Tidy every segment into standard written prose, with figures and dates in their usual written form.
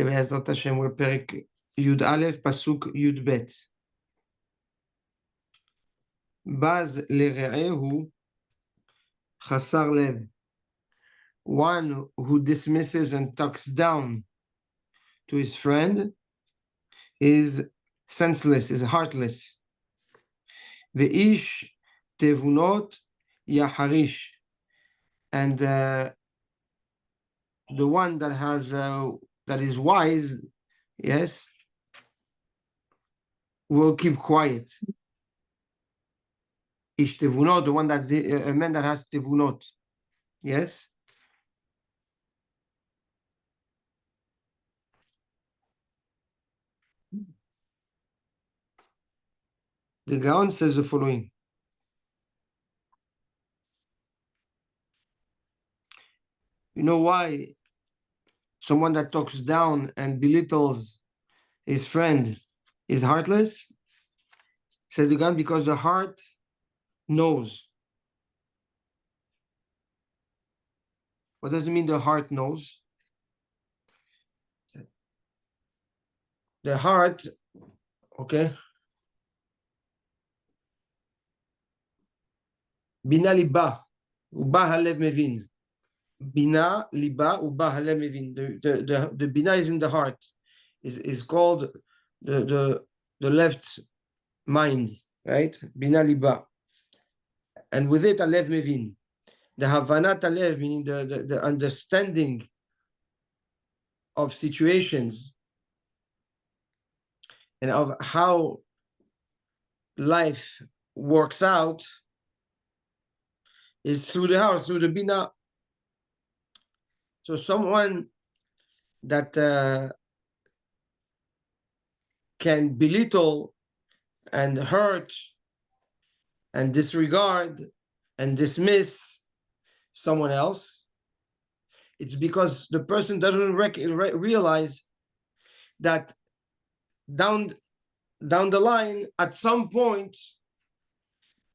בעזרת השם, בפרק י"א, פסוק י"ב. בז לרעהו חסר לב. One who dismisses and talks down to his friend is senseless, is heartless. ואיש תבונות יחריש. And the one that has that is wise, yes, will keep quiet. Ish tevunot, the one that's a man that has tevunot, yes. The Gaon says the following. You know why someone that talks down and belittles his friend is heartless? Says the Gaon, because the heart knows. What does it mean the heart knows? The heart, okay. Bina liba, uba halev mevin. Bina liba uba halev mevin. The bina is in the heart. Is called the left mind, right? Bina liba. And with it, alev mevin. The havanat alev, meaning the understanding of situations and of how life works out, is through the heart, through the bina. So someone that can belittle and hurt and disregard and dismiss someone else, it's because the person doesn't realize that down the line, at some point,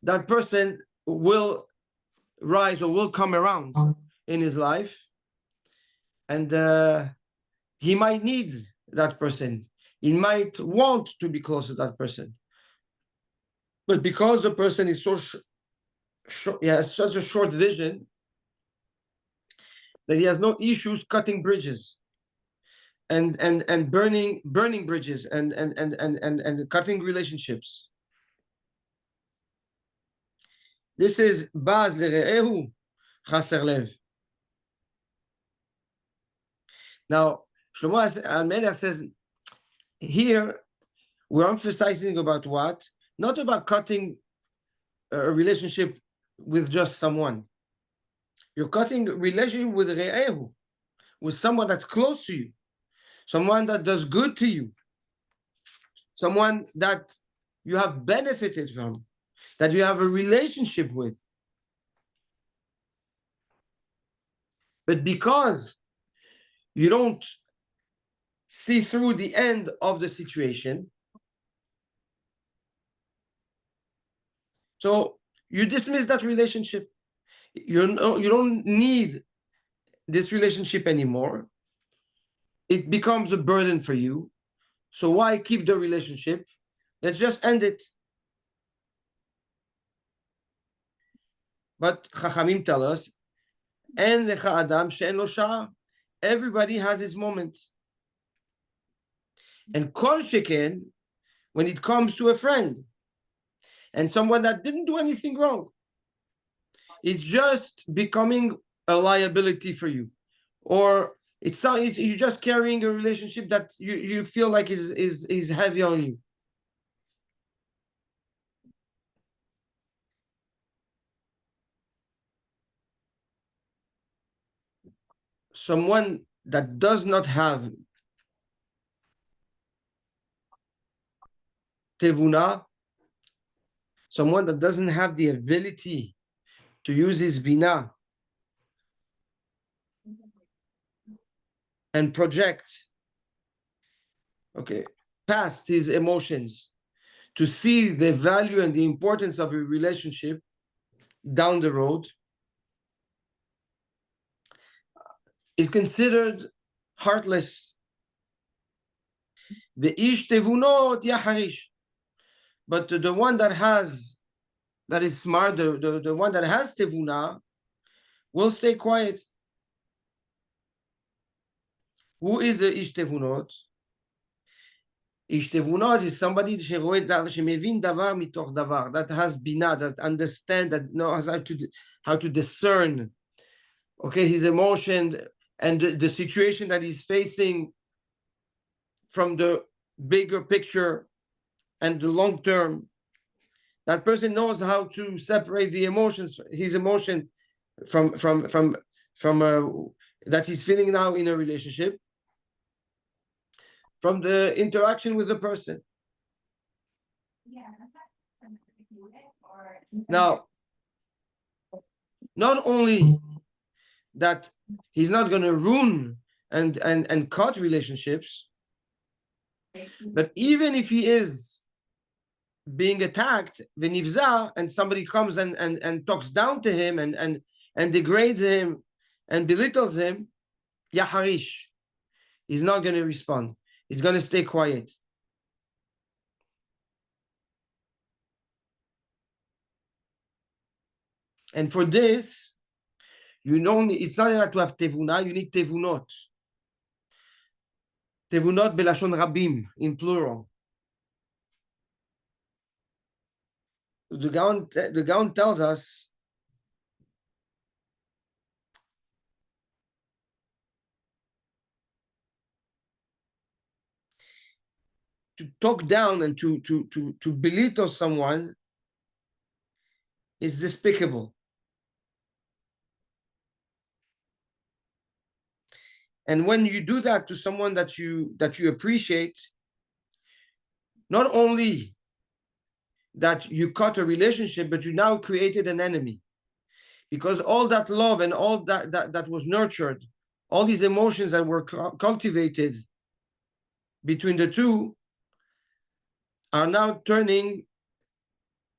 that person will rise or will come around in his life, and he might need that person. He might want to be close to that person. But because the person is so he has such a short vision, that he has no issues cutting bridges and burning bridges and cutting relationships. This is baz lere'ehu chaser lev. Now, Shlomo Almelech says, here we're emphasizing about what? Not about cutting a relationship with just someone. You're cutting a relationship with re'ehu, with someone that's close to you, someone that does good to you, someone that you have benefited from, that you have a relationship with. But because you don't see through the end of the situation, so you dismiss that relationship. You don't need this relationship anymore. It becomes a burden for you. So why keep the relationship? Let's just end it. But Chachamim tell us, En lecha adam she'en lo sha'a. Everybody has his moment. And kol sheken, when it comes to a friend and someone that didn't do anything wrong, it's just becoming a liability for you, or you're just carrying a relationship that you feel like is heavy on you. Someone that does not have tevuna, someone that doesn't have the ability to use his bina and project, okay, past his emotions, to see the value and the importance of a relationship down the road, is considered heartless. The ish tevunot yaharish. But the one that is smart, the one that has tevuna, will stay quiet. Who is the ish tevunot? Ish tevunot is somebody שמבין דבר מתוך דבר, that has bina, that understand, that knows how to discern, okay, his emotion and the situation that he's facing from the bigger picture and the long term. That person knows how to separate the emotions, his emotion from that he's feeling now in a relationship, from the interaction with the person. Now, not only that he's not going to ruin and cut relationships, but even if he is being attacked, v'nivza, and somebody comes and talks down to him and degrades him and belittles him, yaharish, he's not going to respond. He's going to stay quiet. And for this, it's not enough to have tevuna, you need tevunot. Tevunot belashon rabim, in plural. The Gaon tells us to talk down and to belittle someone is despicable. And when you do that to someone that you appreciate, not only that you cut a relationship, but you now created an enemy. Because all that love and all that was nurtured, all these emotions that were cultivated between the two are now turning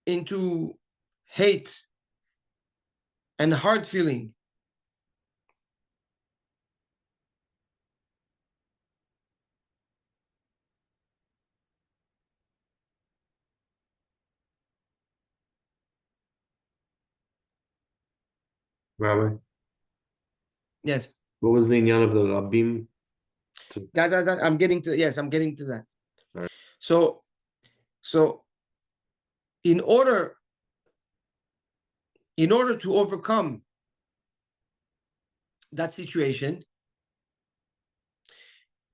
into hate and hard feeling. Rabbi, Yes. what was the inyan of the Rabbim? Guys, I'm getting to that. Right. So in order to overcome that situation,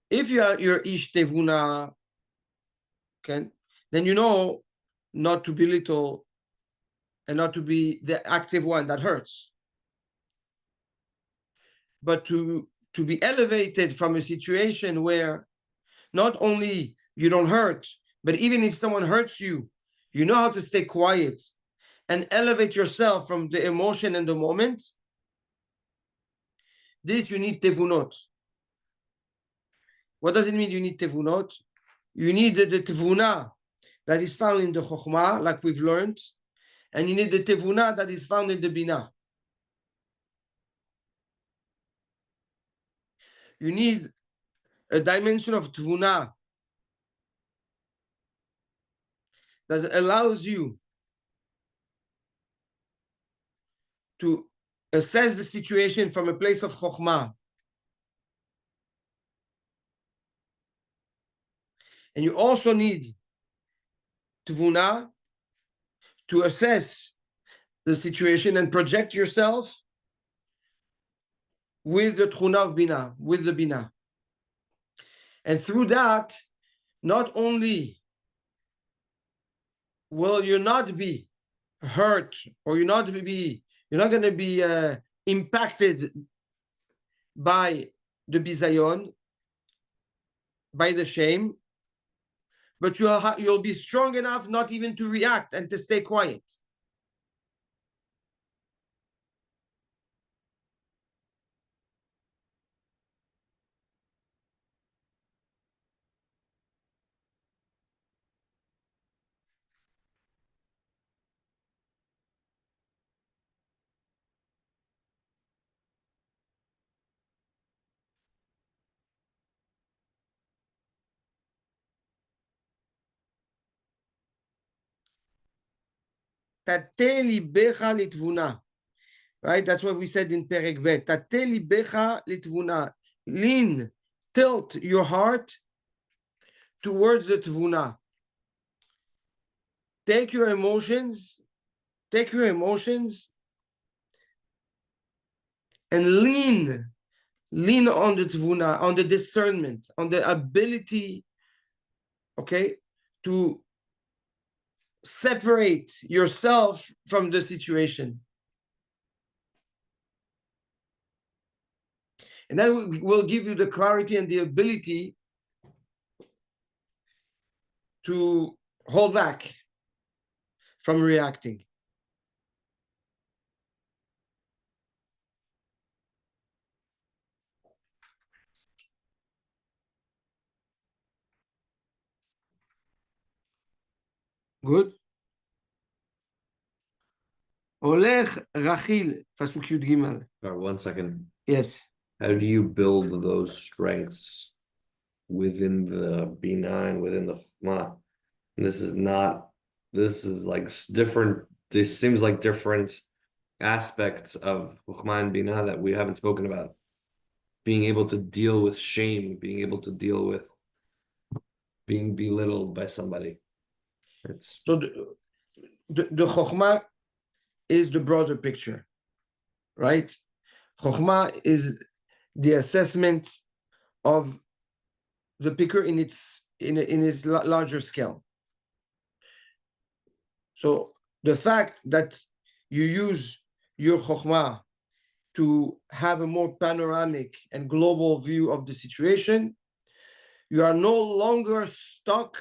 if you're ish tevuna, okay, then you know not to belittle and not to be the active one that hurts, but to be elevated from a situation where not only you don't hurt, but even if someone hurts you, you know how to stay quiet and elevate yourself from the emotion and the moment. This you need tevunot. What does it mean you need tevunot? You need the tevuna that is found in the chokhmah, like we've learned, and you need the tevuna that is found in the bina. You need a dimension of tevuna that allows you to assess the situation from a place of chokhmah. And you also need tevuna to assess the situation and project yourself with the tchuna of bina, with the bina. And through that, not only will you not be hurt, or you're not going to be impacted by the bizayon, by the shame, but you'll be strong enough not even to react and to stay quiet. tate libecha litvuna. Right? That's what we said in Perek Bet. Tate libecha litvuna. Lean, tilt your heart towards the tvuna. Take your emotions and lean on the tvuna, on the discernment, on the ability, okay, to separate yourself from the situation. And that will give you the clarity and the ability to hold back from reacting. Good? Olech Rachil, Pasuk Yud Gimel. 1 second. Yes. How do you build those strengths within the B9, within the Chokmah? This is like different. This seems like different aspects of Chokmah and Binah that we haven't spoken about. Being able to deal with shame, being able to deal with being belittled by somebody. So the Chokhmah is the broader picture, right? Chokhmah is the assessment of the picture in its larger scale. So the fact that you use your Chokhmah to have a more panoramic and global view of the situation, you are no longer stuck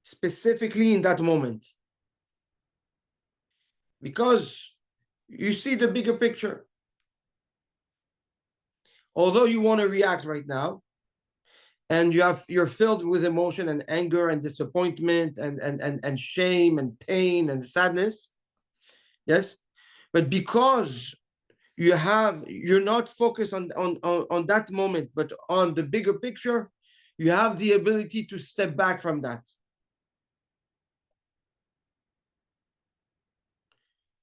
specifically in that moment, because you see the bigger picture. Although you want to react right now, and you're filled with emotion and anger and disappointment and shame and pain and sadness, yes, but because you're not focused on that moment, but on the bigger picture, you have the ability to step back from that.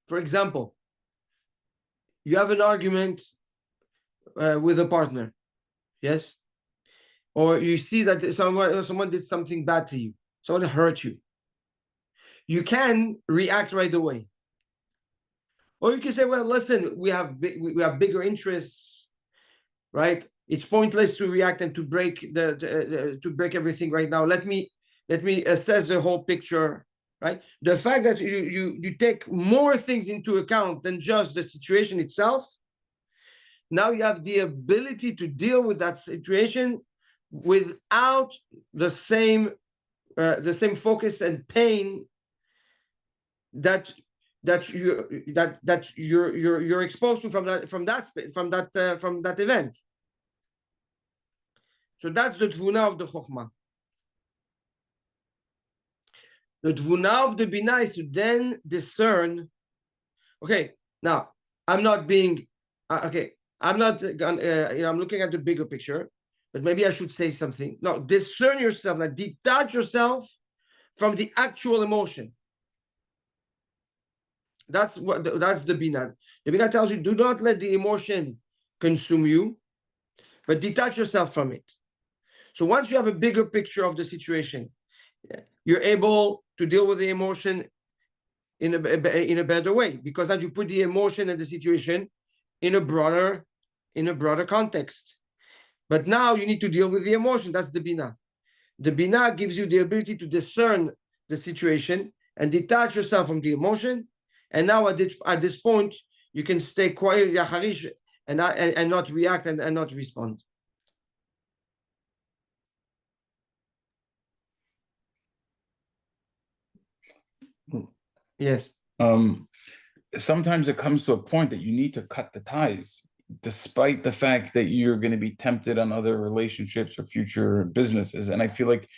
For example, you have an argument with a partner, yes, or you see that someone did something bad to you, someone hurt you. You can react right away, or you can say, well, listen, we have bigger interests, right? It's pointless to react and to break to break everything right now. Let me assess the whole picture, right? The fact that you take more things into account than just the situation itself, now you have the ability to deal with that situation without the same focus and pain that you're exposed to from that event. So that's the tvuna of the chokhmah. The tvuna of the binah is to then discern. Okay, now I'm not being okay. I'm not. I'm looking at the bigger picture, but maybe I should say something. No, discern yourself. Like detach yourself from the actual emotion. That's the binah. The binah tells you, do not let the emotion consume you, but detach yourself from it. So once you have a bigger picture of the situation, you're able to deal with the emotion in a better way, because now you put the emotion and the situation in a broader context. But now you need to deal with the emotion. That's the binah. The binah gives you the ability to discern the situation and detach yourself from the emotion. And now at this point, you can stay quiet, and not react and not respond. Yes. Sometimes it comes to a point that you need to cut the ties, despite the fact that you're going to be tempted on other relationships or future businesses. And I feel like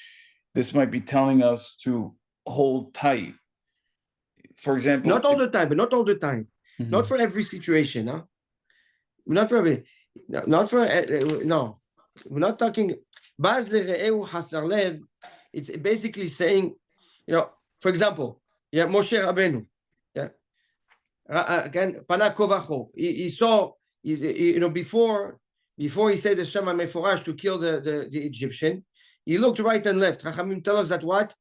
this might be telling us to hold tight. For example, not all the time, but not all the time. Mm-hmm. Not for every situation, huh? Not for every, not for no. We're not talking. It's basically saying, for example, Moshe Rabbeinu. Again, panakovacho. He saw, before he said the Shema Meforash to kill the Egyptian, he looked right and left. Chachamim tell us that what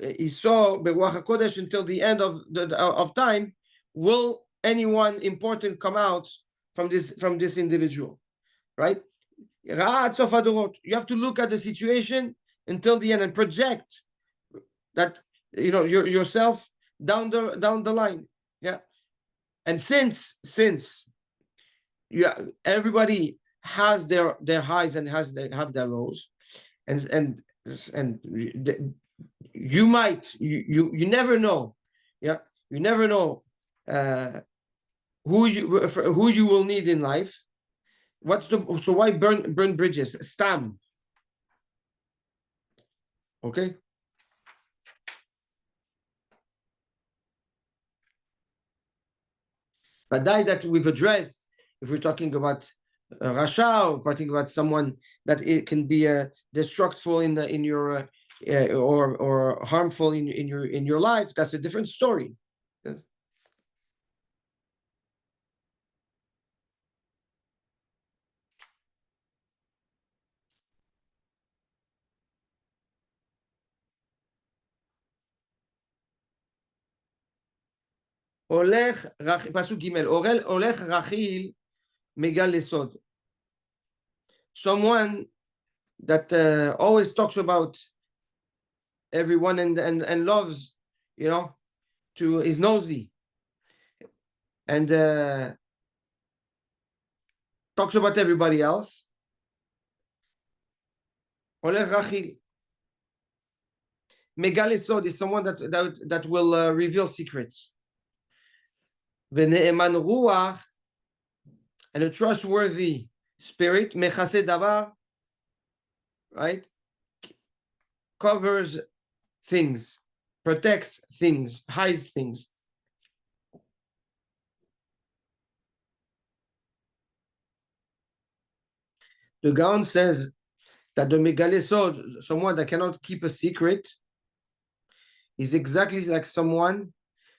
he saw Beruach HaKodesh until the end of time. Will anyone important come out from this individual, right? You have to look at the situation until the end and project that yourself down the line. Yeah. And since everybody has their highs and have their lows, and you never know. Yeah, you never know who you will need in life. So why burn bridges? Stam. Okay. But that we've addressed, if we're talking about Rasha, or talking about someone that it can be destructive in your or harmful in your life, that's a different story. Yes. Pasuk Gimel, Olech Rachil Megal Lesod. Someone that always talks about everyone and loves, is nosy and talks about everybody else. Olech Rachil. Megal Lesod is someone that will reveal secrets. V'ne'eman ruach, and a trustworthy spirit, mechase davar, right, covers things, protects things, hides things. The Gaon says that the megalesod, someone that cannot keep a secret, is exactly like someone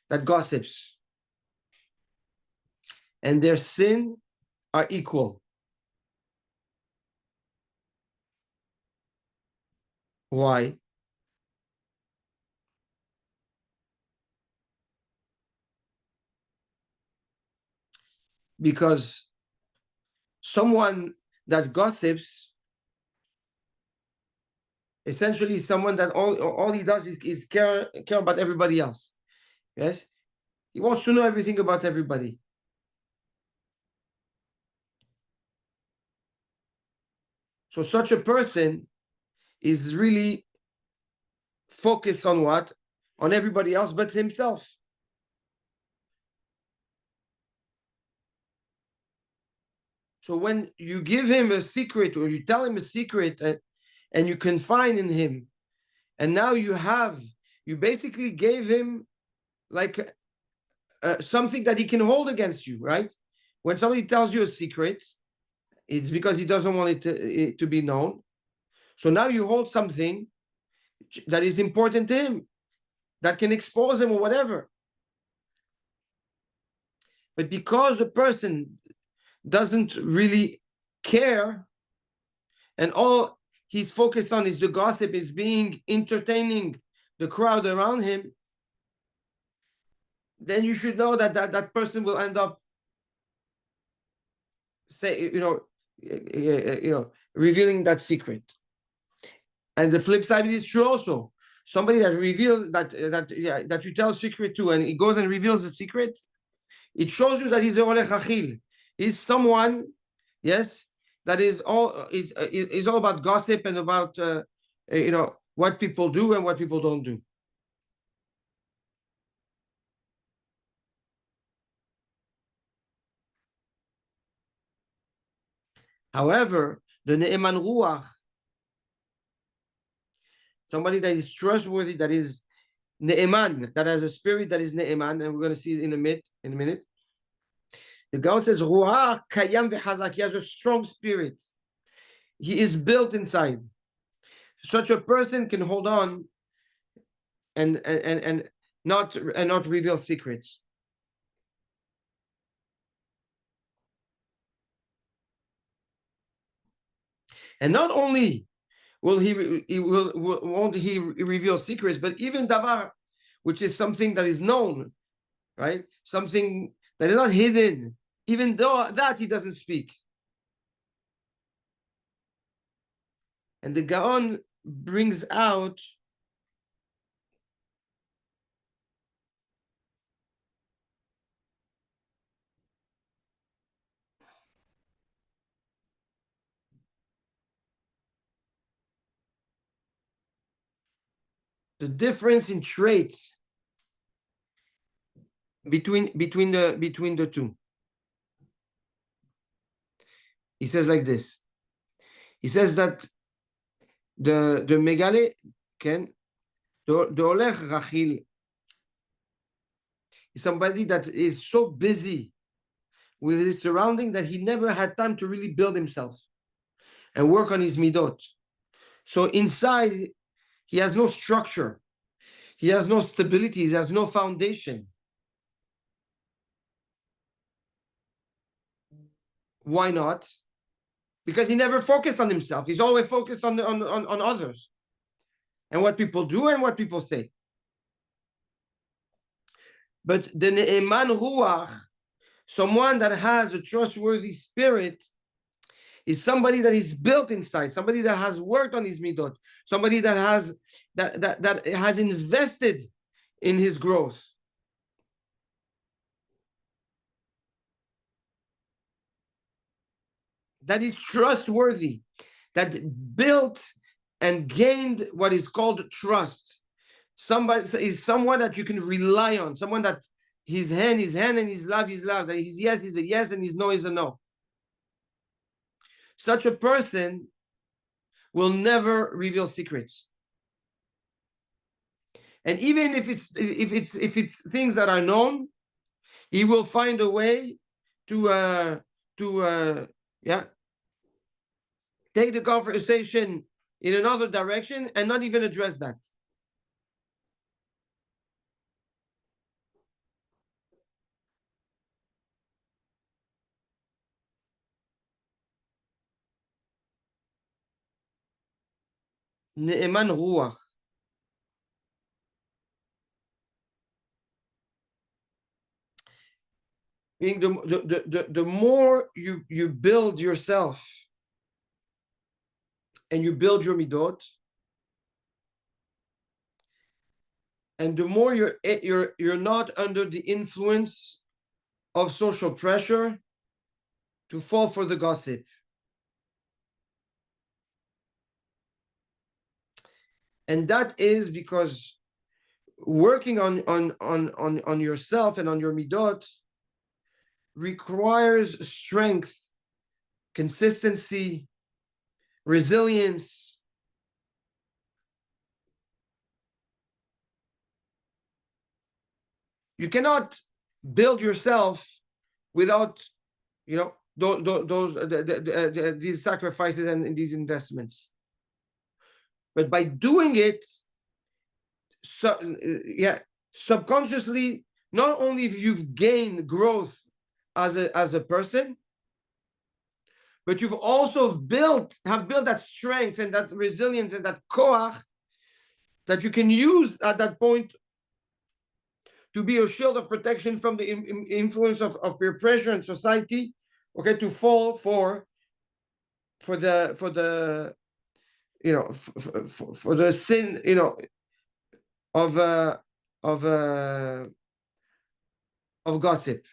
that gossips, and their sin are equal. Why? Because someone that gossips, essentially someone that all he does is care about everybody else. Yes? He wants to know everything about everybody. So such a person is really focused on what? On everybody else but himself. So when you give him a secret or you tell him a secret and you confine in him, and now you basically gave him like something that he can hold against you, right? When somebody tells you a secret, it's because he doesn't want it to be known. So now you hold something that is important to him, that can expose him or whatever. But because the person doesn't really care, and all he's focused on is the gossip, is entertaining the crowd around him, then you should know that person will end up revealing that secret. And the flip side is true also. Somebody that reveals that you tell a secret to, and he goes and reveals the secret, it shows you that he's a olech achil. He's someone, yes, that is all about gossip and about what people do and what people don't do. However, the ne'eman ruach, somebody that is trustworthy, that is ne'eman, that has a spirit that is ne'eman, and we're going to see it in a minute. The Gaon says, ruach kayam v'chazak, he has a strong spirit. He is built inside. Such a person can hold on and not reveal secrets. And not only won't he reveal secrets, but even davar, which is something that is known, right? Something that is not hidden, even though that he doesn't speak. And the Gaon brings out the difference in traits between the two. He says like this. He says that the megale can the olech rachil is somebody that is so busy with his surrounding that he never had time to really build himself and work on his midot. So inside, he has no structure. He has no stability. He has no foundation. Why not? Because he never focused on himself. He's always focused on others and what people do and what people say. But the ne'eman ruach, someone that has a trustworthy spirit, is somebody that is built inside, somebody that has worked on his midot, somebody that has invested in his growth. That is trustworthy, that built and gained what is called trust. Somebody is someone that you can rely on, someone that his hand, and his love, that his yes is a yes and his no is a no. Such a person will never reveal secrets. And even if it's things that are known, he will find a way to take the conversation in another direction and not even address that. Ne'eman ruach. Meaning the more you build yourself and you build your midot, and the more you're not under the influence of social pressure to fall for the gossip. And that is because working on yourself and on your midot requires strength, consistency, resilience. You cannot build yourself without, these sacrifices and these investments. But by doing it, subconsciously, not only if you've gained growth as a person, but you've also have built that strength and that resilience and that koach that you can use at that point to be a shield of protection from the influence of peer pressure and society, okay, to fall for the for the sin, of gossip.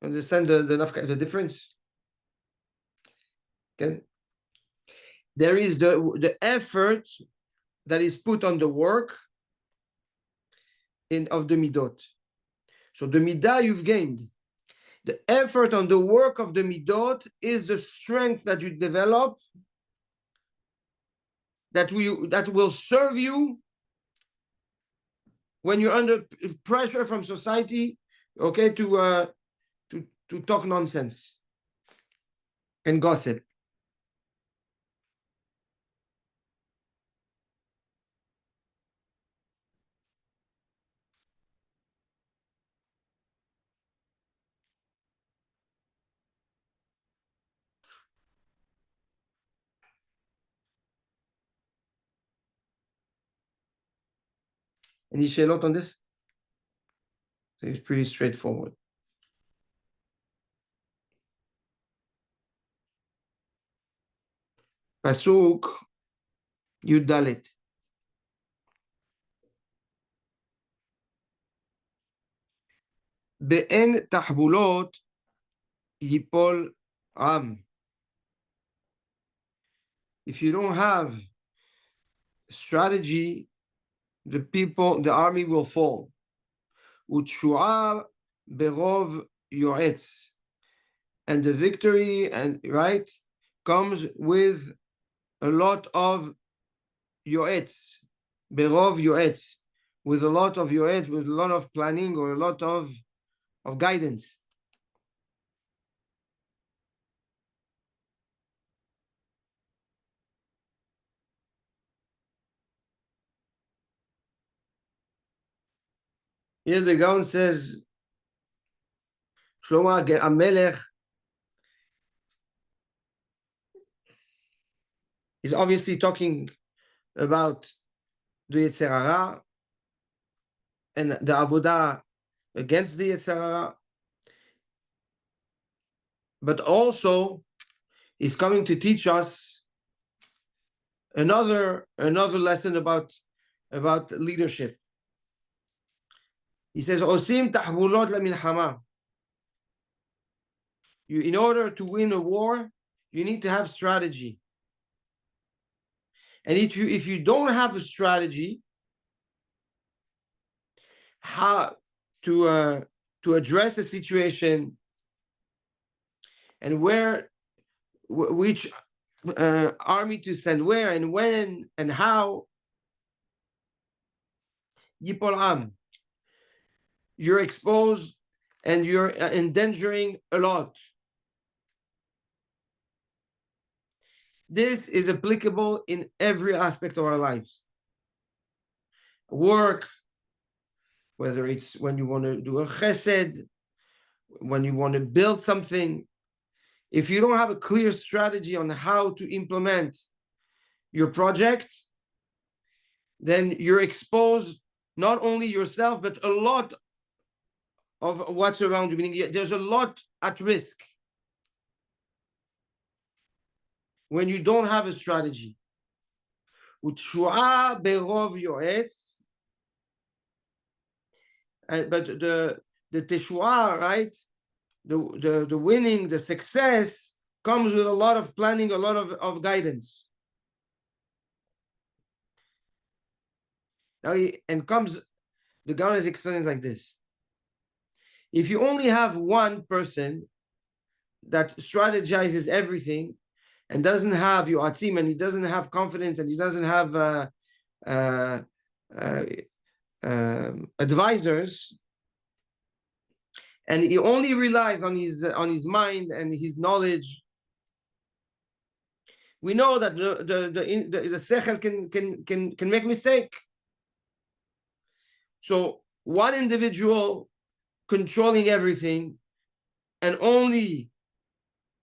Understand the difference? Okay. There is the effort that is put on the work of the midot. So the midah you've gained. The effort on the work of the midot is the strength that you develop that will serve you when you're under pressure from society, okay, to talk nonsense and gossip. Any שאלות on this? It's pretty straightforward. פסוק י"ד. באין תחבולות ייפול עם. If you don't have strategy, the army will fall. ותשועה ברוב יועץ. And the victory, and right, comes with a lot of yoetz, berov yoetz, with a lot of yoetz, with a lot of planning or a lot of guidance. Here the Gaon says, Shlomo HaMelech is obviously talking about the Yetzer Hara and the Avodah against the Yetzer Hara, but also he's coming to teach us another lesson about leadership. He says, Osim tahvulot lemilchama. In order to win a war, you need to have strategy. And if you don't have a strategy, how to address the situation and which army to send where and when and how, Yipol Am, you're exposed and you're endangering a lot. This is applicable in every aspect of our lives. Work, whether it's when you want to do a chesed, when you want to build something. If you don't have a clear strategy on how to implement your project, then you're exposed not only yourself, but a lot of what's around you. Meaning there's a lot at risk when you don't have a strategy. Utshu'a berov yoetz. But the teshuah, right? The winning, the success comes with a lot of planning, a lot of guidance. Now, the Gaon is explaining like this. If you only have one person that strategizes everything and doesn't have yoatzim, and he doesn't have confidence, and he doesn't have advisors, and he only relies on his mind and his knowledge, we know that the sechel can make mistake. So one individual controlling everything and only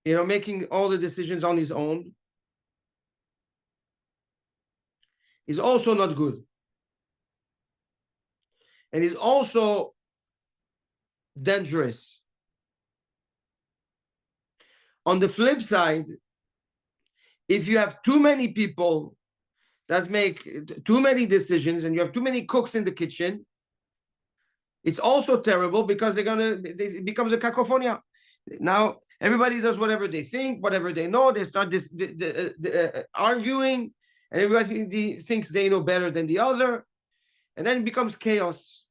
making all the decisions on his own is also not good. And is also dangerous. On the flip side, if you have too many people that make too many decisions and you have too many cooks in the kitchen, it's also terrible because it becomes a cacophonia. Now everybody does whatever they think, whatever they know. They start arguing, and everybody thinks they know better than the other, and then it becomes chaos.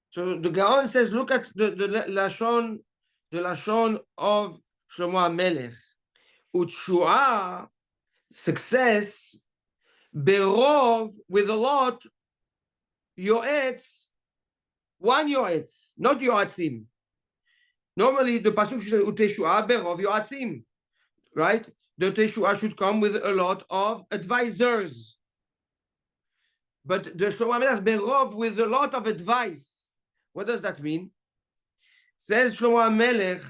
So the Gaon says, look at the lashon of Shlomo HaMelech. Utshu'a, success, berov, with a lot, yoetz, one yoetz, not yoatzim. Normally the pasuk should say uteshu'a berov yoatzim, right? The teshu'a should come with a lot of advisors. But the Shlomo HaMelech berov, with a lot of advice. What does that mean? Says Shlomo HaMelech,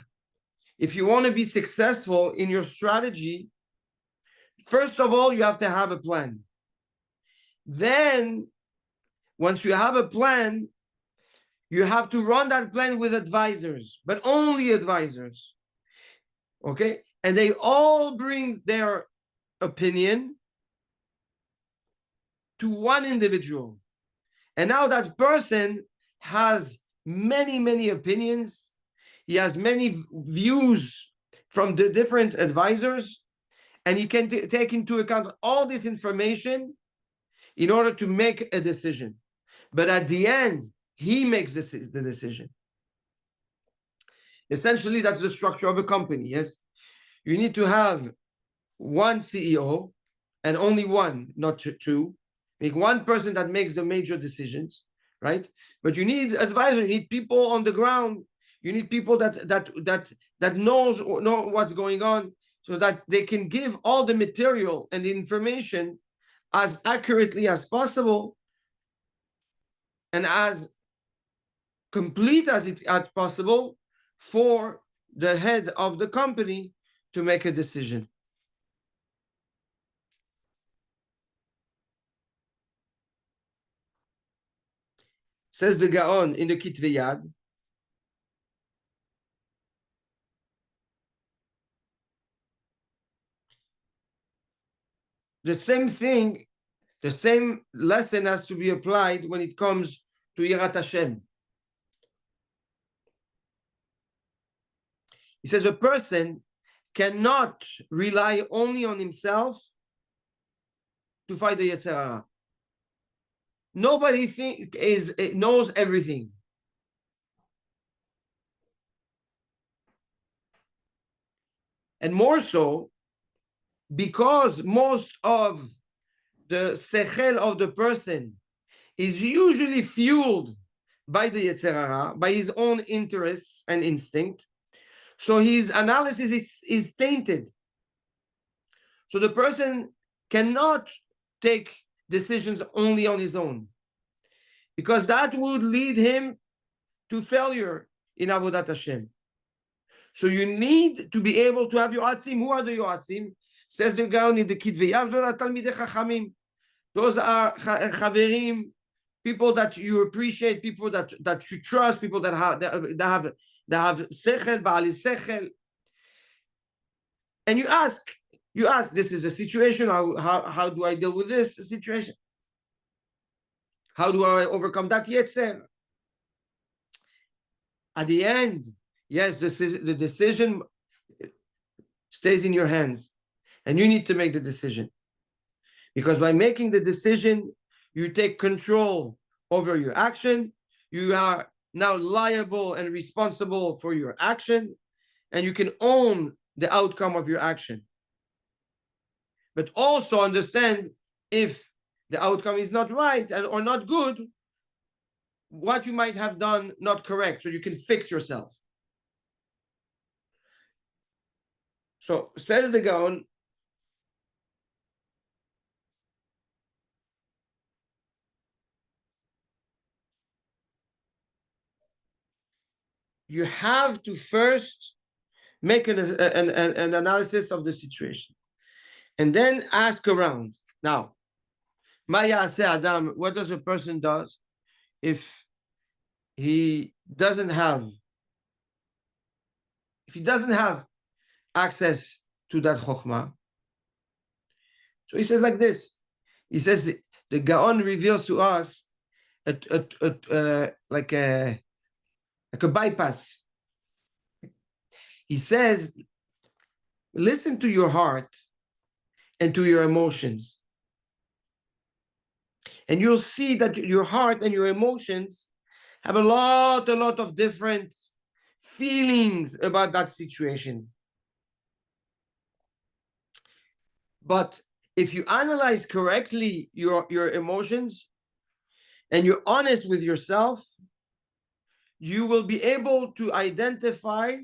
if you want to be successful in your strategy, first of all, you have to have a plan. Then, once you have a plan, you have to run that plan with advisors, but only advisors. Okay? And they all bring their opinion to one individual. And now that person has many, many opinions. He has many views from the different advisors, and he can take into account all this information in order to make a decision. But at the end, he makes the decision. Essentially, that's the structure of a company. Yes, you need to have one CEO and only one, not two. Make one person that makes the major decisions, right? But you need advisors. You need people on the ground. You need people that know what's going on, so that they can give all the material and the information as accurately as possible and as complete as possible for the head of the company to make a decision. Says the Gaon in the Kitvei Yad, the same thing, the same lesson has to be applied when it comes to Yirat Hashem. He says a person cannot rely only on himself to fight the Yetzer Hara. Nobody knows everything. And more so, because most of the sechel of the person is usually fueled by the Yetzer Hara, by his own interests and instinct. So his analysis is tainted. So the person cannot take decisions only on his own, because that would lead him to failure in Avodat Hashem. So you need to be able to have yoatzim. Who are the yoatzim? Says the Gaon in the Kitvei Yad, those are chaverim, people that you appreciate, people that you trust, people that have sechel, ba'ali sechel. And you ask, this is a situation, how do I deal with this situation? How do I overcome that yetzer? At the end, yes, the decision stays in your hands, and you need to make the decision. Because by making the decision, you take control over your action. You are now liable and responsible for your action, and you can own the outcome of your action. But also understand, if the outcome is not right or not good, what you might have done not correct, so you can fix yourself. So says the Gaon, you have to first make an analysis of the situation, and then ask around. Now, Maya se Adam, what does a person does if he doesn't have access to that chokhmah? So he says like this. He says the Gaon reveals to us like a bypass. He says, listen to your heart and to your emotions. And you'll see that your heart and your emotions have a lot of different feelings about that situation. But if you analyze correctly your emotions and you're honest with yourself, you will be able to identify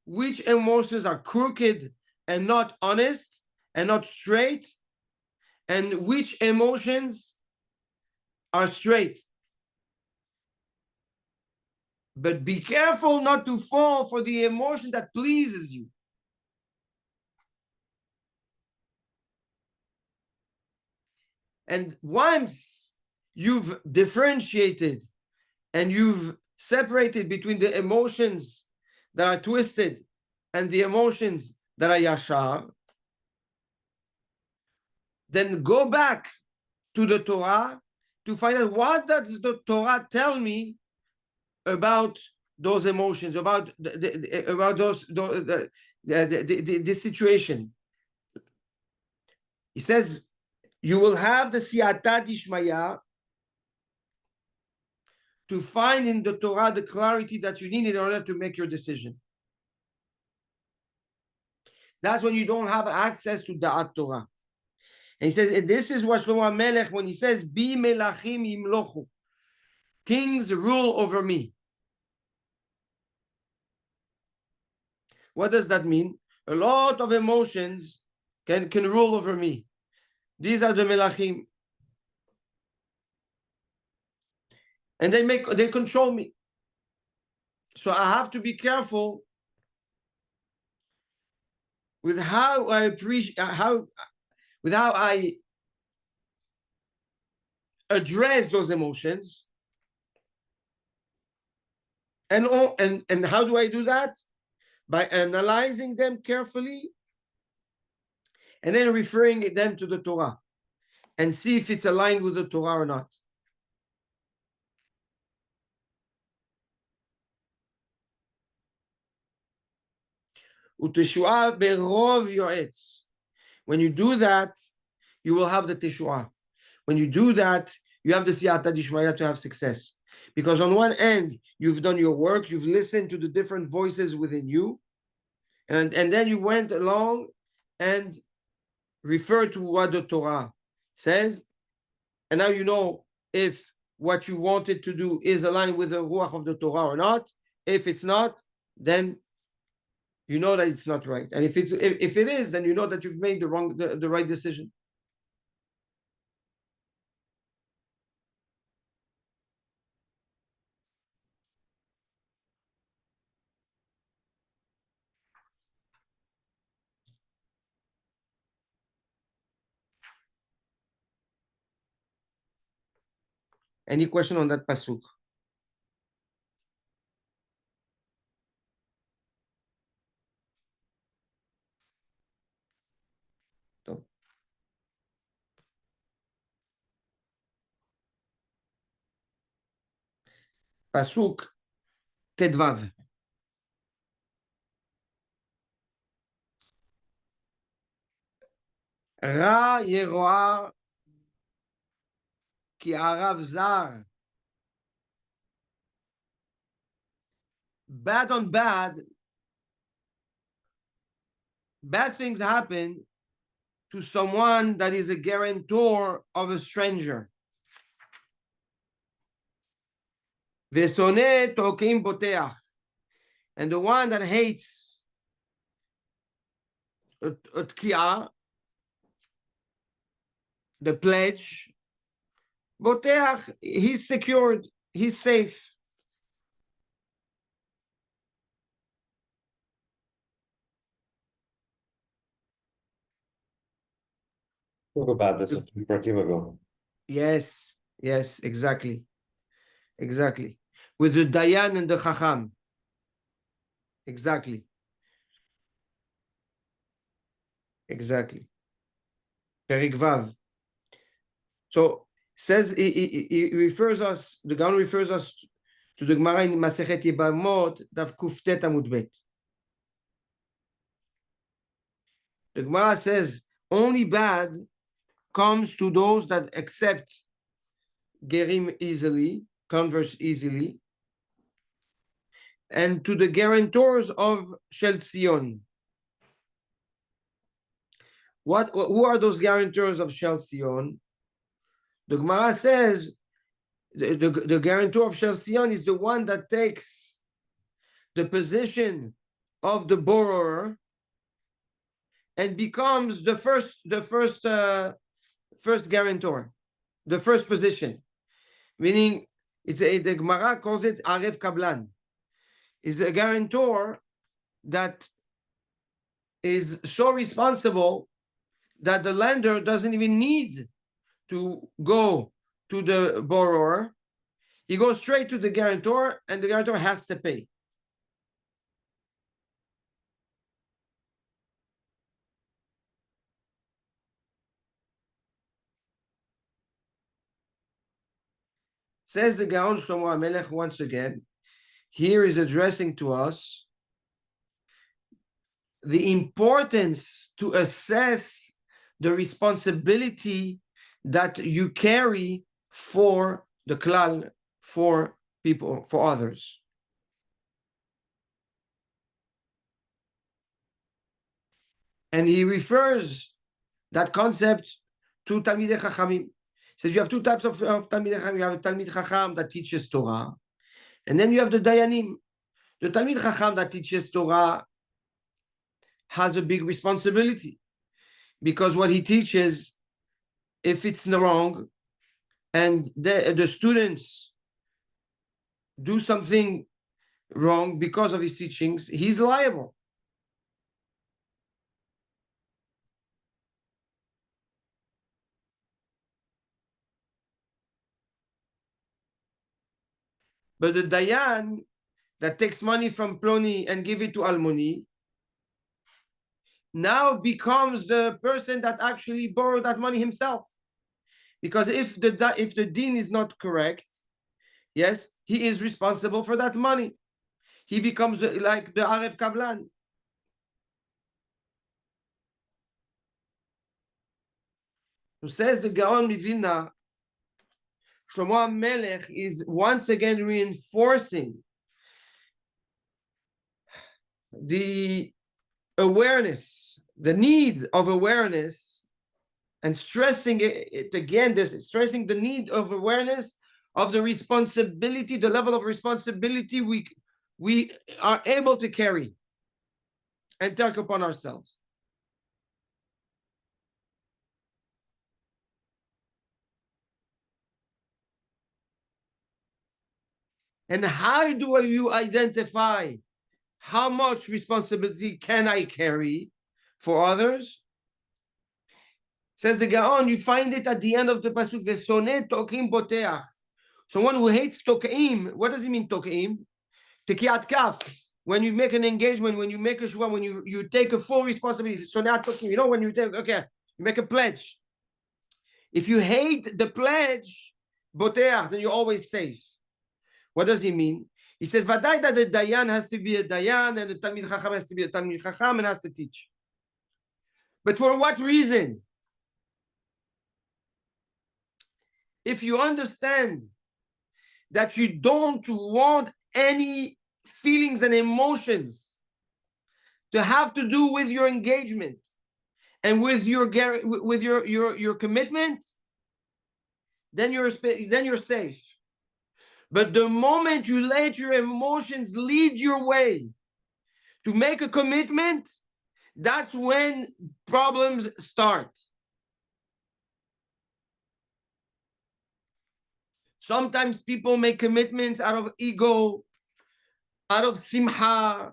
which emotions are crooked and not honest and not straight, and which emotions are straight. But be careful not to fall for the emotion that pleases you. And once you've differentiated and you've separated between the emotions that are twisted and the emotions that are yashar, then go back to the Torah to find out what does the Torah tell me about those emotions, about about the situation. He says you will have the siyata dishmaya to find in the Torah the clarity that you need in order to make your decision. That's when you don't have access to Da'at Torah. And he says, this is what Shlomo Melech, when he says, Bi melachim yimlochu, kings rule over me. What does that mean? A lot of emotions can rule over me. These are the melachim. And they control me. So I have to be careful with how I appreciate how I address those emotions. And how do I do that? By analyzing them carefully and then referring them to the Torah and see if it's aligned with the Torah or not. Uteshua berov yoetz. When you do that, you will have the teshua. When you do that, you have the siyata dishmaya to have success. Because on one end, you've done your work, you've listened to the different voices within you, and then you went along and referred to what the Torah says, and now you know if what you wanted to do is aligned with the ruach of the Torah or not. If it's not, then you know that it's not right. And if it is, then you know that you've made the right decision. Any question on that pasuk? No. Pasuk Tedvav. Ra yeroa ki arav zar. Bad on bad things happen to someone that is a guarantor of a stranger. Vesone tokim boteach. And the one that hates tkiah, the pledge, boteach, he's secured, he's safe. Talk about this a few Prakim ago. Yes, exactly. With the Dayan and the Chacham. Exactly. Perik Vav. So says he refers us, the Gaon refers us to the Gemara in Masechet Yebamot, Daf Kuftet Amud Bet. The Gemara says only bad comes to those that accept gerim easily, converse easily, and to the guarantors of Shel Zion. Who are those guarantors of Shel Zion? The Gemara says the guarantor of Shel Zion is the one that takes the position of the borrower and becomes the first guarantor, the first position. Meaning, the Gemara calls it Arev Kablan. Is a guarantor that is so responsible that the lender doesn't even need to go to the borrower, he goes straight to the guarantor, and the guarantor has to pay. Says the Gaon Shlomo HaMelech once again, here is addressing to us the importance to assess the responsibility that you carry for the klal, for people, for others. And he refers that concept to Talmidei Chachamim. He says you have two types of Talmidei Chachamim. You have a Talmid Chacham that teaches Torah, and then you have the Dayanim. The Talmid Chacham that teaches Torah has a big responsibility, because what he teaches, if it's wrong, and the students do something wrong because of his teachings, he's liable. But the Dayan that takes money from Ploni and give it to Almoni now becomes the person that actually borrowed that money himself. Because if the din is not correct, yes, he is responsible for that money. He becomes like the Aref Kablan. Who says the Gaon Mivilna, Shlomo HaMelech is once again reinforcing the awareness, the need of awareness, and stressing it again, stressing the need of awareness of the responsibility, the level of responsibility we are able to carry and take upon ourselves. And how do you identify how much responsibility can I carry for others? Says the Gaon, you find it at the end of the pasuk, Vesone tokim boteach. Someone who hates tokim, what does it mean tokim? Tekiat kaf. When you make an engagement, when you make a shua, when you take a full responsibility. So now tokim, you know, when you take, okay, you make a pledge. If you hate the pledge, boteach, then you're always safe. What does he mean? He says, Vadai that the Dayan has to be a Dayan and the Talmid Chacham has to be a Talmid Chacham and has to teach. But for what reason? If you understand that you don't want any feelings and emotions to have to do with your engagement and with your commitment, then you're safe. But the moment you let your emotions lead your way to make a commitment, that's when problems start. Sometimes people make commitments out of ego, out of simcha,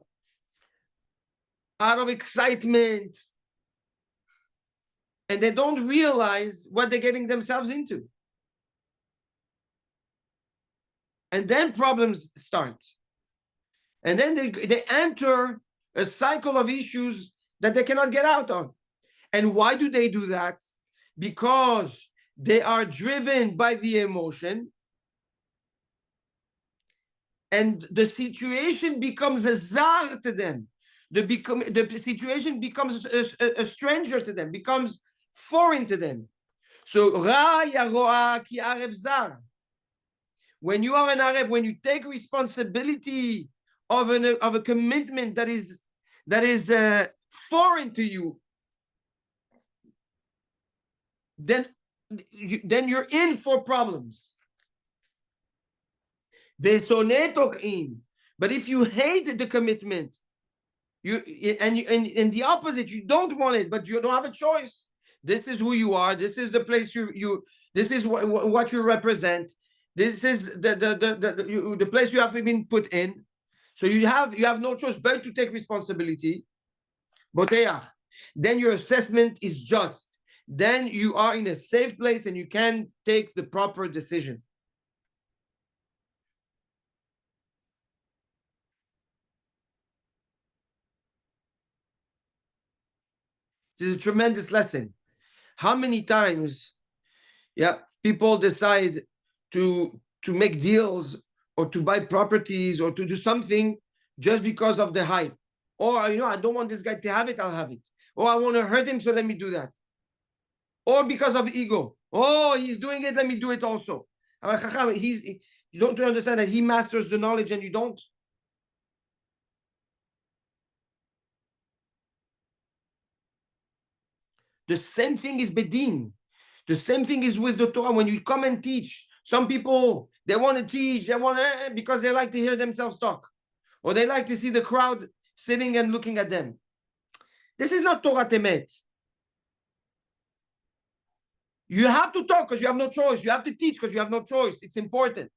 out of excitement, and they don't realize what they're getting themselves into. And then problems start. And then they enter a cycle of issues that they cannot get out of. And why do they do that? Because they are driven by the emotion, and the situation becomes a zar to them. The situation becomes a stranger to them, becomes foreign to them. So ra yaroa ki arev zar. When you are an Arab, when you take responsibility of a commitment that is foreign to you, then you're in for problems. But if you hate the commitment, and the opposite, you don't want it, but you don't have a choice. This is who you are. This is the place this is what you represent. This is the place you have been put in. So you have no choice but to take responsibility. Boteach. Then your assessment is just. then you are in a safe place and you can take the proper decision. This is a tremendous lesson. How many times, people decide to make deals or to buy properties or to do something just because of the hype. Or, I don't want this guy to have it, I'll have it. Or I want to hurt him, so let me do that. Or because of ego. Oh, he's doing it, let me do it also. You don't understand that he masters the knowledge and you don't? The same thing is Bedin. The same thing is with the Torah. When you come and teach, some people, they want to teach, because they like to hear themselves talk. Or they like to see the crowd sitting and looking at them. This is not Torah Temet. You have to talk because you have no choice. You have to teach because you have no choice. It's important.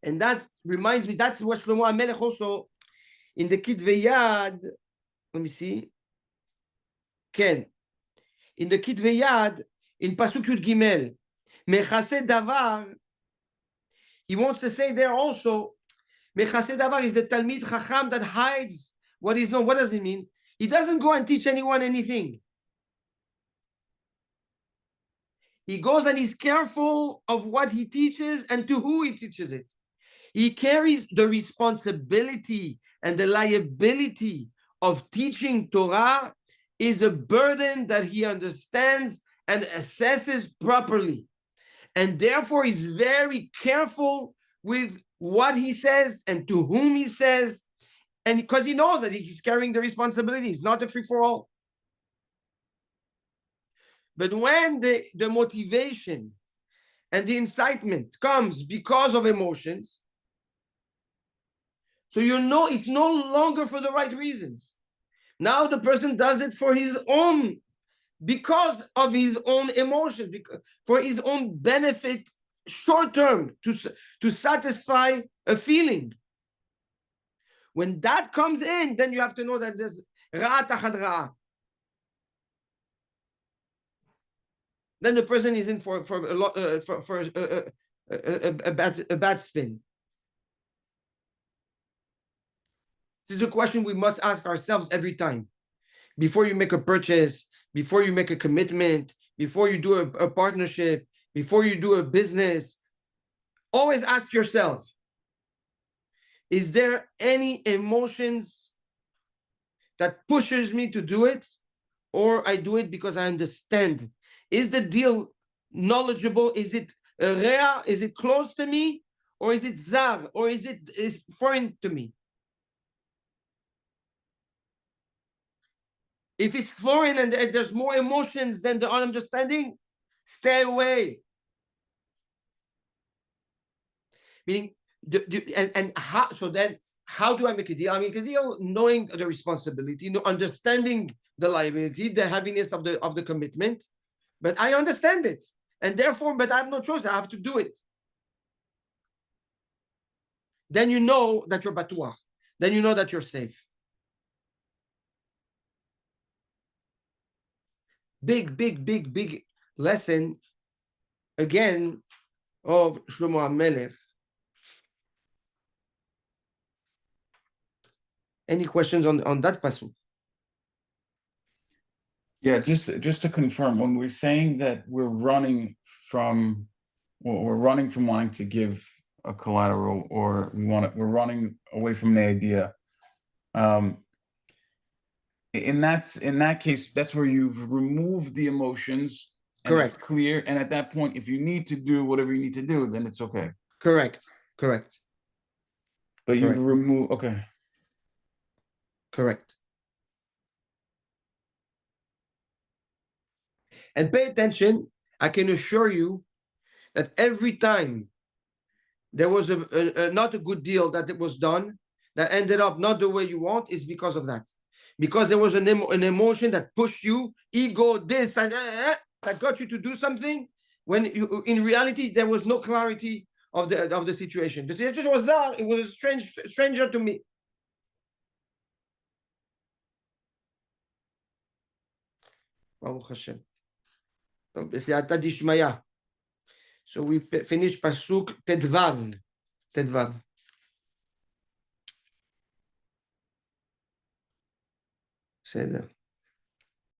And that reminds me, that's what Shlomo HaMelech also, in the Kitvei Yad, let me see. Ken. In the Kitvei Yad, in Pasuk Yud Gimel, Mechase Davar, he wants to say there also, Mechase Davar is the Talmid Chacham that hides what is known. What does it mean? He doesn't go and teach anyone anything. He goes and he's careful of what he teaches and to who he teaches it. He carries the responsibility and the liability of teaching Torah is a burden that he understands and assesses properly. And therefore, he's very careful with what he says and to whom he says. And because he knows that he's carrying the responsibility, it's not a free-for-all. But when the motivation and the incitement comes because of emotions, so it's no longer for the right reasons. Now the person does it for his own, because of his own emotions, for his own benefit, short term, to satisfy a feeling. When that comes in, then you have to know that there's ra'a tachad ra'a. Then the person is in for a bad spin. This is a question we must ask ourselves every time. Before you make a purchase, before you make a commitment, before you do a partnership, before you do a business, always ask yourself, is there any emotions that pushes me to do it, or I do it because I understand? Is the deal knowledgeable? Is it rare? Is it close to me? Or is it zar? Or is foreign to me? If it's foreign and there's more emotions than the understanding, stay away. Meaning, how do I make a deal? I make a deal knowing the responsibility, understanding the liability, the heaviness of the commitment, but I understand it. And therefore, but I have no choice, I have to do it. Then you know that you're batuach. Then you know that you're safe. Big lesson again of Shlomo HaMelech. Any questions on that pasuk? Yeah, just to confirm, when we're saying that we're running from wanting to give a collateral, or we're running away from the idea. In that case, that's where you've removed the emotions. And Correct. It's clear. And at that point, if you need to do whatever you need to do, then it's okay. Correct. But you've removed, okay. Correct. And pay attention, I can assure you that every time there was not a good deal that it was done, that ended up not the way you want, is because of that. Because there was an emotion that pushed you, ego, this, and I got you to do something when you, in reality, there was no clarity of the situation. The situation was there. It was a stranger to me. Baruch Hashem. בסייעתא דשמיא. So we finish pasuk Tedvav. Tedvav. בסדר.